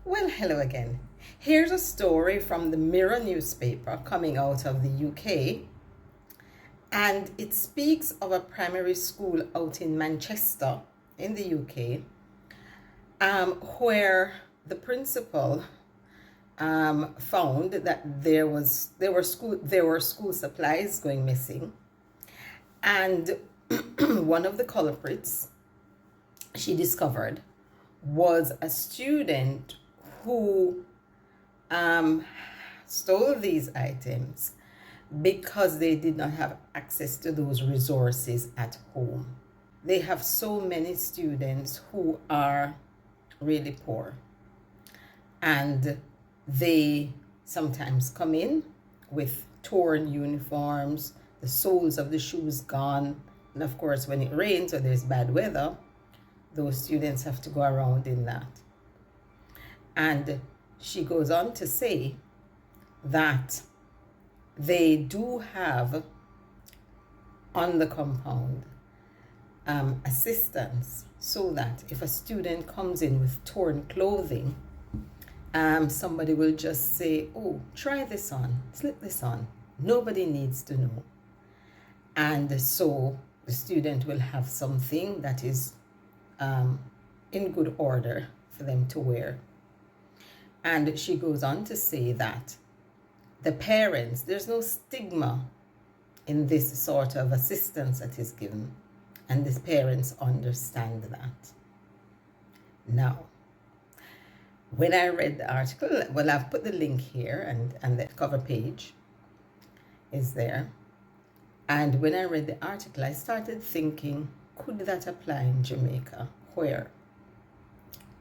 Well, hello again. Here's a story from the Mirror newspaper coming out of the UK, and it speaks of a primary school out in Manchester in the UK, where the principal found that there were school supplies going missing, and one of the culprits she discovered was a student who stole these items because they did not have access to those resources at home. They have so many students who are really poor, and they sometimes come in with torn uniforms, the soles of the shoes gone, and of course when it rains or there's bad weather, those students have to go around in that. And she goes on to say that they do have on the compound assistance, so that if a student comes in with torn clothing, somebody will just say, oh, try this on, slip this on. Nobody needs to know. And so the student will have something that is in good order for them to wear. And she goes on to say that the parents, there's no stigma in this sort of assistance that is given, and the parents understand that. Now, when I read the article, well, I've put the link here, and the cover page is there. And when I read the article, I started thinking, could that apply in Jamaica, where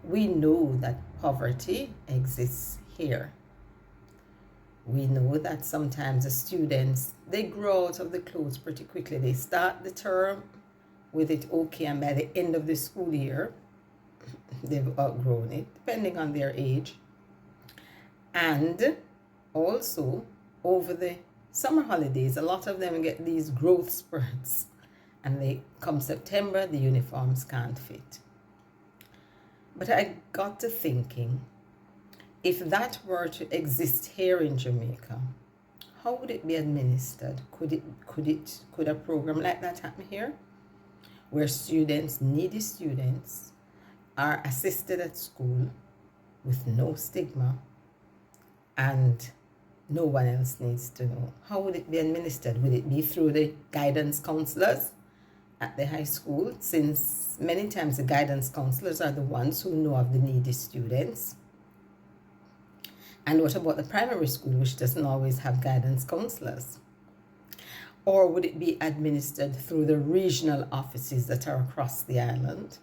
we know that poverty exists here? We know that sometimes the students, they grow out of the clothes pretty quickly. They start the term with it okay, and by the end of the school year, they've outgrown it, depending on their age. And also, over the summer holidays, a lot of them get these growth spurts, and they come September, the uniforms can't fit. But I got to thinking, if that were to exist here in Jamaica, how would it be administered? Could a program like that happen here, where students, needy students, are assisted at school with no stigma, and no one else needs to know? How would it be administered? Would it be through the guidance counselors at the high school, since many times the guidance counselors are the ones who know of the needy students? And what about the primary school, which doesn't always have guidance counselors? Or would it be administered through the regional offices that are across the island,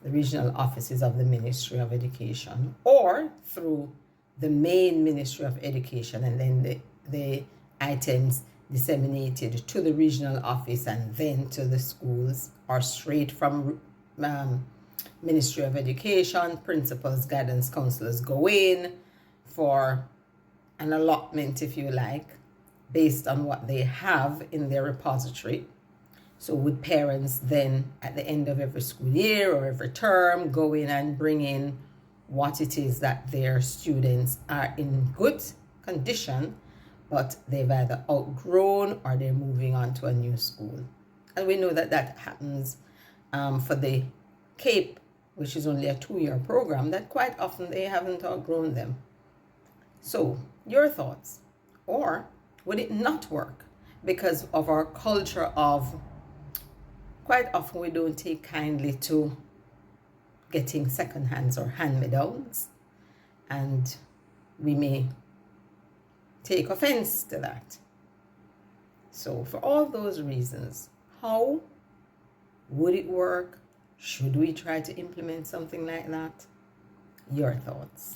the regional offices of the Ministry of Education, or through the main Ministry of Education, and then the items disseminated to the regional office and then to the schools, or straight from Ministry of Education, principals, guidance counselors go in for an allotment, if you like, based on what they have in their repository. So would parents then, at the end of every school year or every term, go in and bring in what it is that their students are in good condition, but they've either outgrown or they're moving on to a new school? And we know that that happens for the CAPE, which is only a 2-year program, that quite often they haven't outgrown them. So, your thoughts? Or would it not work because of our culture of, quite often we don't take kindly to getting second hands or hand-me-downs, and we may take offense to that? So for all those reasons, how would it work? Should we try to implement something like that? Your thoughts?